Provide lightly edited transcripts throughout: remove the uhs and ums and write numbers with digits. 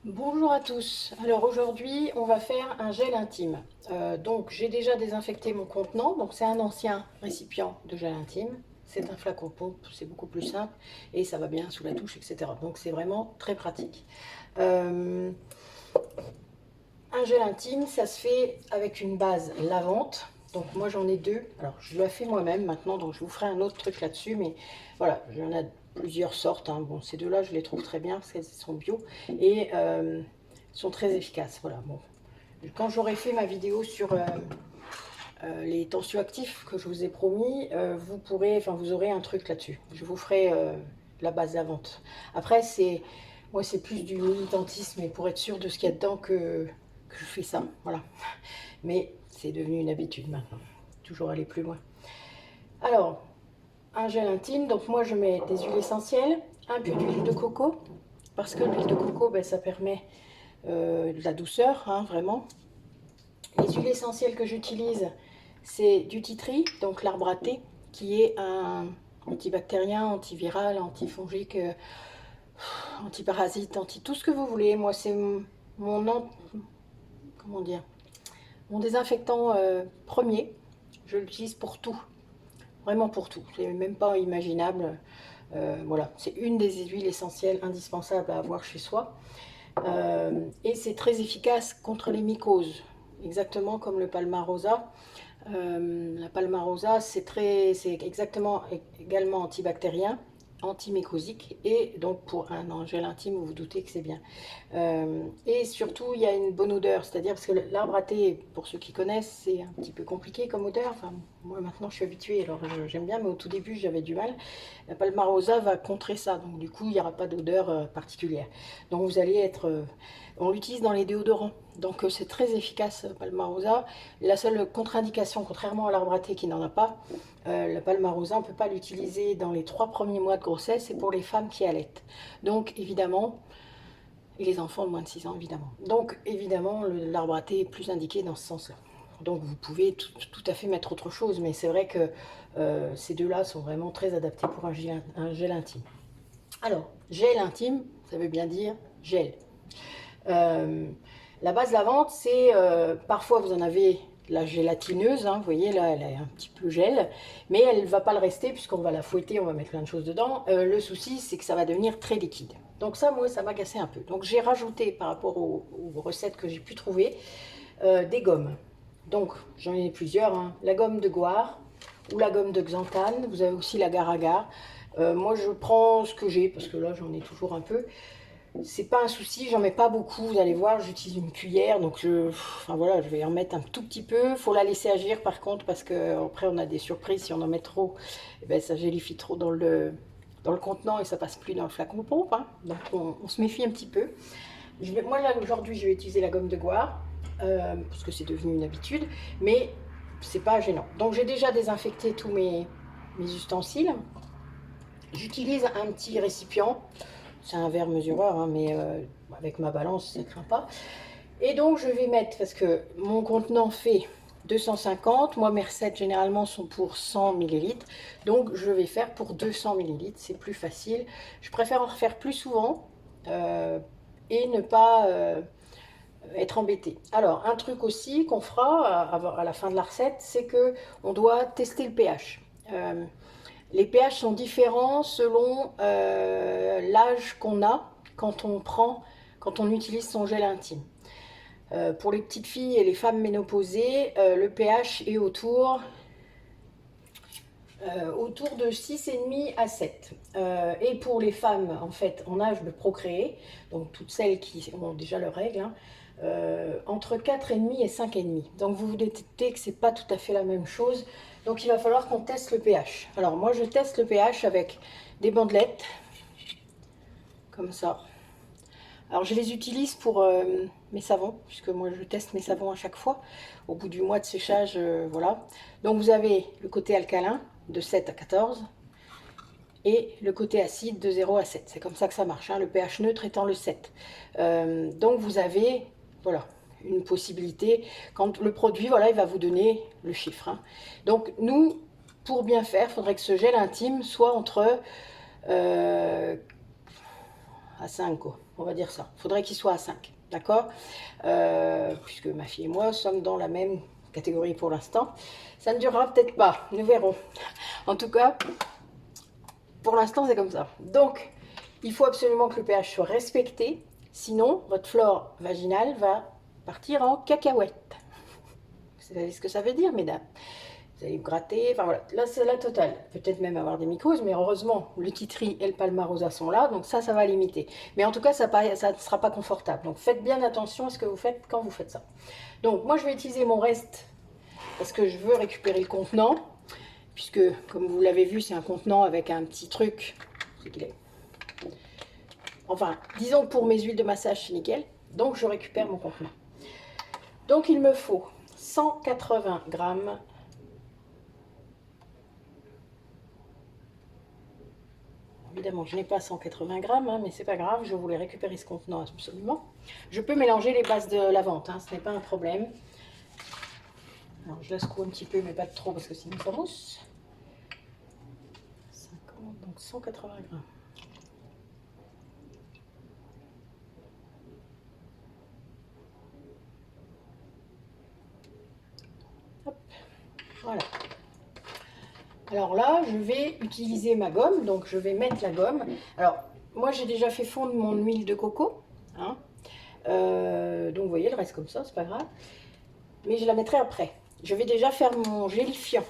Bonjour à tous. Alors aujourd'hui, on va faire un gel intime. Donc j'ai déjà désinfecté mon contenant. Donc c'est un ancien récipient de gel intime. C'est un flacon pompe, c'est beaucoup plus simple et ça va bien sous la douche, etc. Donc c'est vraiment très pratique. Euh, un gel intime, ça se fait avec une base lavante. Donc moi j'en ai deux. Alors je la fais moi-même maintenant, donc je vous ferai un autre truc là-dessus. Mais voilà, j'en ai plusieurs sortes, hein. Bon, ces deux-là, je les trouve très bien parce qu'elles sont bio et sont très efficaces. Voilà. Bon, quand j'aurai fait ma vidéo sur les tensioactifs que je vous ai promis, vous pourrez, enfin vous aurez un truc là-dessus. Je vous ferai la base lavante. Après moi c'est plus du militantisme et pour être sûr de ce qu'il y a dedans que je fais ça. Voilà. Mais c'est devenu une habitude maintenant. Toujours aller plus loin. Alors, un gel intime, donc moi je mets des huiles essentielles, un peu d'huile de coco, parce que l'huile de coco, ben, ça permet de la douceur, hein, vraiment. Les huiles essentielles que j'utilise, c'est du tea tree, donc l'arbre à thé, qui est un antibactérien, antiviral, antifongique, antiparasite, anti tout ce que vous voulez. Moi, c'est mon, comment dire, mon désinfectant premier. Je l'utilise pour tout, vraiment pour tout. C'est même pas imaginable. Voilà, c'est une des huiles essentielles indispensables à avoir chez soi. Et c'est très efficace contre les mycoses, exactement comme le palmarosa. La palmarosa, c'est exactement également antibactérien, antimycosique, et donc pour un gel intime, vous vous doutez que c'est bien. Et surtout, il y a une bonne odeur, c'est-à-dire parce que l'arbre à thé, pour ceux qui connaissent, c'est un petit peu compliqué comme odeur. Enfin, moi maintenant je suis habituée, alors j'aime bien, mais au tout début j'avais du mal. La palmarosa va contrer ça, donc du coup il n'y aura pas d'odeur particulière. Donc vous allez être, on l'utilise dans les déodorants, donc c'est très efficace Palmarosa. La seule contre-indication, contrairement à l'arbre à thé qui n'en a pas, la Palmarosa, on ne peut pas l'utiliser dans les 3 premiers mois de grossesse, c'est pour les femmes qui allaitent. Donc évidemment, et les enfants de moins de 6 ans évidemment. Donc évidemment, l'arbre à thé est plus indiqué dans ce sens-là. Donc vous pouvez tout à fait mettre autre chose, mais c'est vrai que ces deux-là sont vraiment très adaptés pour un gel intime. Alors, gel intime, ça veut bien dire gel. Euh, la base lavante, c'est parfois vous en avez la gélatineuse, hein, vous voyez là, elle est un petit peu gel, mais elle ne va pas le rester puisqu'on va la fouetter, on va mettre plein de choses dedans. Le souci, c'est que ça va devenir très liquide. Donc ça, moi, ça m'a cassé un peu. Donc j'ai rajouté par rapport aux recettes que j'ai pu trouver des gommes. Donc j'en ai plusieurs, hein. La gomme de Goire ou la gomme de Xanthane. Vous avez aussi l'agar-agar. Moi, je prends ce que j'ai parce que là, j'en ai toujours un peu. C'est pas un souci, j'en mets pas beaucoup, vous allez voir, j'utilise une cuillère, donc enfin voilà, je vais en mettre un tout petit peu. Faut la laisser agir par contre, parce que après on a des surprises, si on en met trop, eh ben, ça gélifie trop dans le contenant et ça passe plus dans le flacon pompe, hein. Donc on se méfie un petit peu. Moi là aujourd'hui je vais utiliser la gomme de Goire, parce que c'est devenu une habitude, mais c'est pas gênant. Donc j'ai déjà désinfecté tous mes ustensiles. J'utilise un petit récipient, c'est un verre mesureur, hein, mais avec ma balance, ça ne craint pas. Et donc, je vais mettre, parce que mon contenant fait 250, moi mes recettes généralement sont pour 100 millilitres, donc je vais faire pour 200 millilitres, c'est plus facile. Je préfère en refaire plus souvent et ne pas être embêté. Alors, un truc aussi qu'on fera à la fin de la recette, c'est que on doit tester le pH. Les pH sont différents selon l'âge qu'on a quand on utilise son gel intime. Pour les petites filles et les femmes ménopausées, le pH est autour de 6,5 à 7. Et pour les femmes en fait en âge de procréer, donc toutes celles qui ont déjà leurs règles, hein, entre 4,5 et 5,5. Donc vous vous doutez que c'est pas tout à fait la même chose. Donc il va falloir qu'on teste le pH. Alors moi je teste le pH avec des bandelettes, comme ça. Alors je les utilise pour mes savons, puisque moi je teste mes savons à chaque fois. Au bout du mois de séchage, voilà. Donc vous avez le côté alcalin de 7 à 14 et le côté acide de 0 à 7. C'est comme ça que ça marche, hein, le pH neutre étant le 7. Donc vous avez, voilà, une possibilité. Quand le produit, voilà, il va vous donner le chiffre, hein. Donc nous, pour bien faire, il faudrait que ce gel intime soit entre à 5, quoi. on va dire ça. Il faudrait qu'il soit à 5, d'accord? Puisque ma fille et moi sommes dans la même catégorie pour l'instant. Ça ne durera peut-être pas, nous verrons. En tout cas, pour l'instant, c'est comme ça. Donc, il faut absolument que le pH soit respecté, sinon votre flore vaginale va partir en cacahuète. Vous savez ce que ça veut dire, mesdames? Vous allez vous gratter, enfin voilà, là c'est la totale. Peut-être même avoir des mycoses, mais heureusement, le titri et le palmarosa sont là, donc ça va limiter. Mais en tout cas, ça ne sera pas confortable. Donc faites bien attention à ce que vous faites quand vous faites ça. Donc moi, je vais utiliser mon reste, parce que je veux récupérer le contenant, puisque, comme vous l'avez vu, c'est un contenant avec un petit truc. C'est qu'il est... Enfin, disons que pour mes huiles de massage, c'est nickel. Donc je récupère mon contenant. Donc il me faut 180 grammes. Évidemment, je n'ai pas 180 grammes, hein, mais c'est pas grave, je voulais récupérer ce contenant absolument. Je peux mélanger les bases de la vente, hein, ce n'est pas un problème. Alors, je la secoue un petit peu, mais pas trop, parce que sinon ça mousse. 50, donc 180 grammes. Hop, voilà. Alors là, je vais utiliser ma gomme, donc je vais mettre la gomme. Alors, moi j'ai déjà fait fondre mon huile de coco, hein. Donc vous voyez, elle reste comme ça, c'est pas grave. Mais je la mettrai après. Je vais déjà faire mon gélifiant.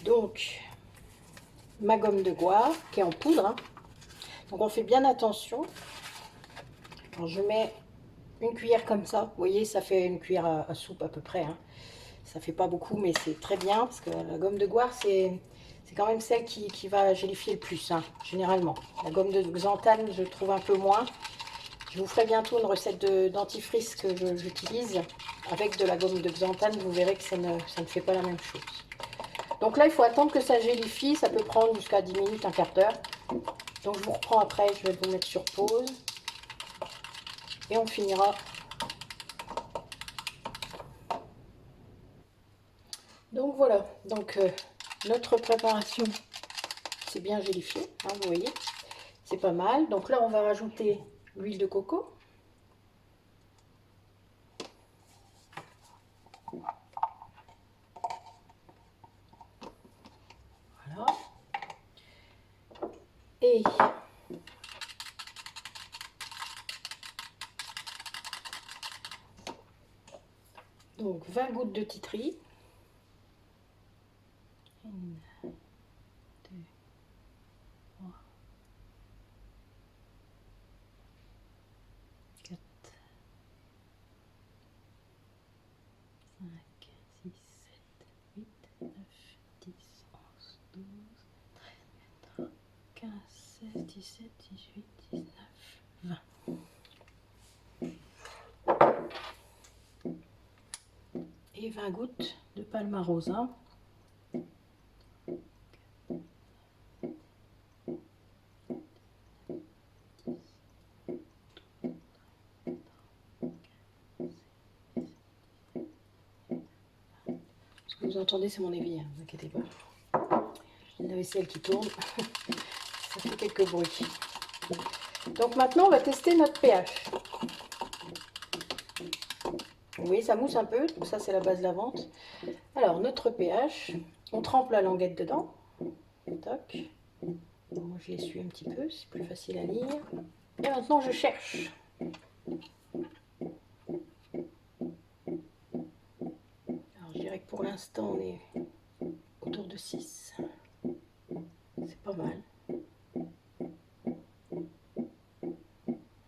Donc, ma gomme de goire, qui est en poudre, hein. Donc on fait bien attention. Alors, je mets une cuillère comme ça. Vous voyez, ça fait une cuillère à soupe à peu près, hein. Ça fait pas beaucoup, mais c'est très bien, parce que la gomme de goire, c'est quand même celle qui va gélifier le plus, hein, généralement. La gomme de xanthane, je trouve un peu moins. Je vous ferai bientôt une recette de dentifrice que j'utilise avec de la gomme de xanthane. Vous verrez que ça ne fait pas la même chose. Donc là, il faut attendre que ça gélifie. Ça peut prendre jusqu'à 10 minutes, un quart d'heure. Donc je vous reprends après. Je vais vous mettre sur pause. Et on finira. Donc voilà. Donc notre préparation, c'est bien gélifié, hein, vous voyez. C'est pas mal. Donc là, on va rajouter l'huile de coco. Voilà. Et donc 20 gouttes de titri. 1, 2, 3, 4, 5, 6, 7, 8, 9, 10, 11, 12, 13, 15, 16, 17, 18, 19, 20. Et 20 gouttes de palmarosa. Ce que vous entendez, c'est mon évier, ne vous inquiétez pas. La vaisselle qui tourne, ça fait quelques bruits. Donc maintenant, on va tester notre pH. Oui, ça mousse un peu, donc ça c'est la base de la vente. Alors, notre pH, on trempe la languette dedans. Toc. Bon, moi je l'essuie un petit peu, c'est plus facile à lire. Et maintenant je cherche. Alors je dirais que pour l'instant on est autour de 6. C'est pas mal.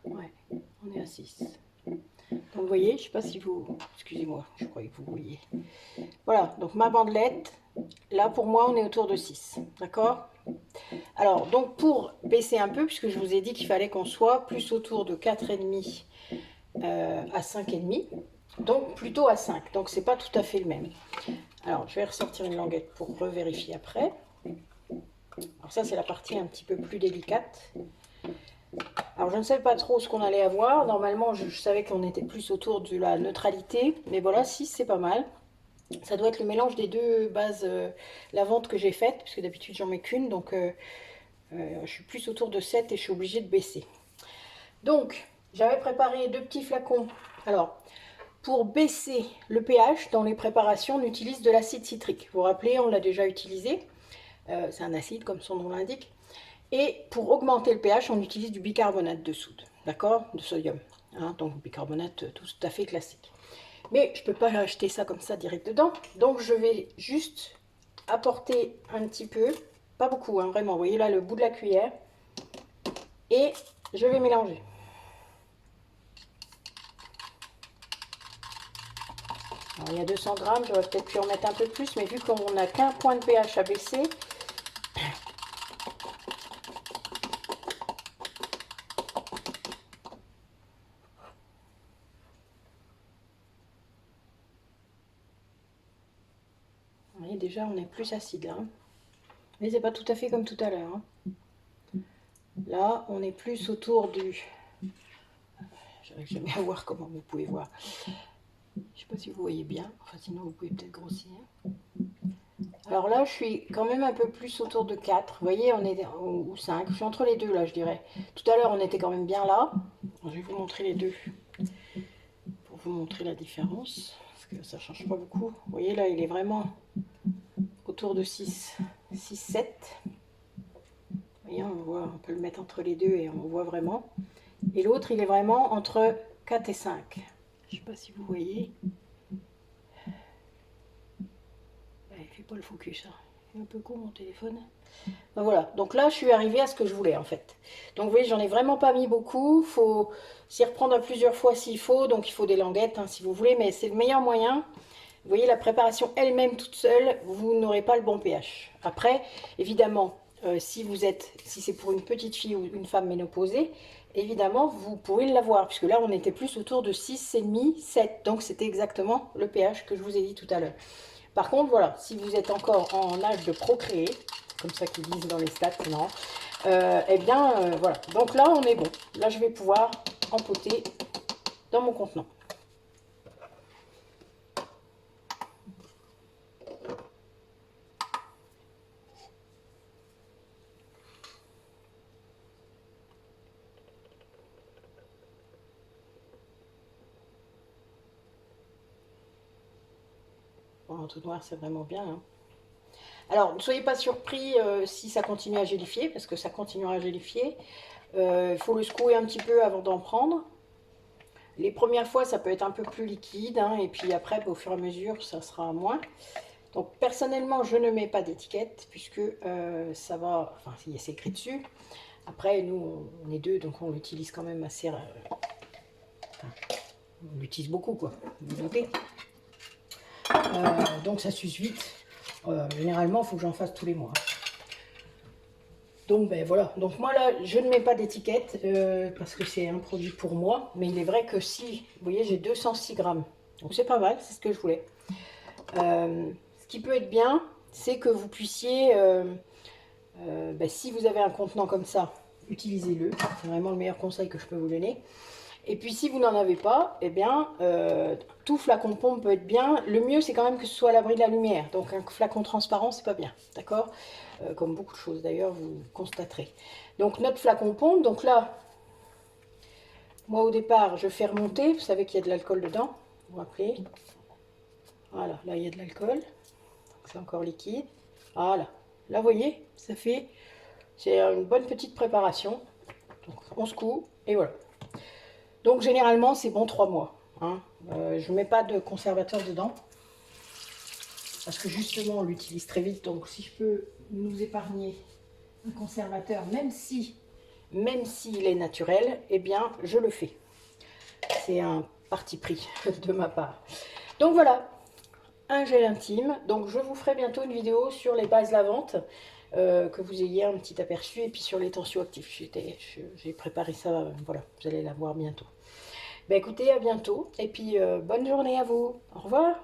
Ouais, on est à 6. Donc vous voyez, je ne sais pas si vous... Excusez-moi, je croyais que vous voyez. Voilà, donc ma bandelette, là pour moi on est autour de 6. D'accord? Alors, donc pour baisser un peu, puisque je vous ai dit qu'il fallait qu'on soit plus autour de 4,5 à 5,5. Donc plutôt à 5. Donc c'est pas tout à fait le même. Alors je vais ressortir une languette pour revérifier après. Alors ça c'est la partie un petit peu plus délicate. Alors je ne savais pas trop ce qu'on allait avoir. Normalement je savais qu'on était plus autour de la neutralité. Mais voilà, 6 c'est pas mal. Ça doit être le mélange des deux bases la vente que j'ai faite. Puisque d'habitude j'en mets qu'une. Donc je suis plus autour de 7 et je suis obligée de baisser. Donc, j'avais préparé 2 petits flacons. Alors, pour baisser le pH dans les préparations, on utilise de l'acide citrique. Vous vous rappelez, on l'a déjà utilisé. C'est un acide, comme son nom l'indique. Et pour augmenter le pH, on utilise du bicarbonate de soude, d'accord, de sodium. Hein, donc, bicarbonate tout à fait classique. Mais je ne peux pas acheter ça comme ça direct dedans. Donc, je vais juste apporter un petit peu, pas beaucoup, hein, vraiment. Vous voyez là le bout de la cuillère. Et je vais mélanger. Alors, il y a 200 grammes, j'aurais peut-être pu en mettre un peu plus, mais vu qu'on n'a qu'un point de pH à baisser, vous voyez, déjà on est plus acide là. Hein. Mais c'est pas tout à fait comme tout à l'heure. Hein. Là, on est plus autour du... J'arrive jamais à voir comment vous pouvez voir. Je sais pas si vous voyez bien, enfin sinon vous pouvez peut-être grossir. Alors là, je suis quand même un peu plus autour de 4. Vous voyez, on est ou 5. Je suis entre les deux là, je dirais. Tout à l'heure, on était quand même bien là. Je vais vous montrer les deux pour vous montrer la différence. Parce que ça change pas beaucoup. Vous voyez là, il est vraiment autour de 6, 6, 7. Vous voyez, on voit, on peut le mettre entre les deux et on voit vraiment. Et l'autre, il est vraiment entre 4 et 5. Je sais pas si vous voyez. Il fait pas le focus, hein. Il est un peu court mon téléphone. Ben voilà, donc là je suis arrivée à ce que je voulais en fait. Donc vous voyez, j'en ai vraiment pas mis beaucoup. Faut s'y reprendre à plusieurs fois s'il faut. Donc il faut des languettes hein, si vous voulez, mais c'est le meilleur moyen. Vous voyez, la préparation elle-même toute seule, vous n'aurez pas le bon pH. Après, évidemment, si c'est pour une petite fille ou une femme ménopausée, évidemment, vous pouvez l'avoir, puisque là, on était plus autour de 6,5, 7. Donc, c'était exactement le pH que je vous ai dit tout à l'heure. Par contre, voilà, si vous êtes encore en âge de procréer, comme ça qu'ils disent dans les stats, non, eh bien, voilà. Donc là, on est bon. Là, je vais pouvoir empoter dans mon contenant. Bon, en tout noir, c'est vraiment bien. Hein. Alors, ne soyez pas surpris si ça continue à gélifier, parce que ça continuera à gélifier. Il faut le secouer un petit peu avant d'en prendre. Les premières fois, ça peut être un peu plus liquide, hein, et puis après, au fur et à mesure, ça sera moins. Donc, personnellement, je ne mets pas d'étiquette, puisque ça va... Enfin, c'est écrit dessus. Après, nous, on est deux, donc on l'utilise quand même assez... on l'utilise beaucoup, quoi. Vous vous doutez. Donc, ça s'use vite. Généralement, il faut que j'en fasse tous les mois. Donc ben voilà, donc moi là je ne mets pas d'étiquette parce que c'est un produit pour moi, mais il est vrai que si, vous voyez j'ai 206 grammes, donc c'est pas mal, c'est ce que je voulais. Ce qui peut être bien, c'est que vous puissiez, ben, si vous avez un contenant comme ça, utilisez-le, c'est vraiment le meilleur conseil que je peux vous donner. Et puis si vous n'en avez pas, eh bien, tout flacon pompe peut être bien. Le mieux, c'est quand même que ce soit à l'abri de la lumière. Donc un flacon transparent, c'est pas bien, d'accord? Comme beaucoup de choses d'ailleurs, vous constaterez. Donc notre flacon pompe, donc là, moi au départ, je fais remonter. Vous savez qu'il y a de l'alcool dedans, vous vous rappelez? Voilà, là il y a de l'alcool. C'est encore liquide. Voilà, là vous voyez, ça fait, c'est une bonne petite préparation. Donc on secoue et voilà. Donc généralement c'est bon 3 mois. Hein. Je ne mets pas de conservateur dedans. Parce que justement on l'utilise très vite. Donc si je peux nous épargner un conservateur, même s'il est naturel, eh bien je le fais. C'est un parti pris de ma part. Donc voilà, un gel intime. Donc je vous ferai bientôt une vidéo sur les bases lavantes. Que vous ayez un petit aperçu. Et puis sur les tensioactifs. J'ai préparé ça. Voilà, vous allez la voir bientôt. Ben écoutez, à bientôt. Et puis bonne journée à vous. Au revoir.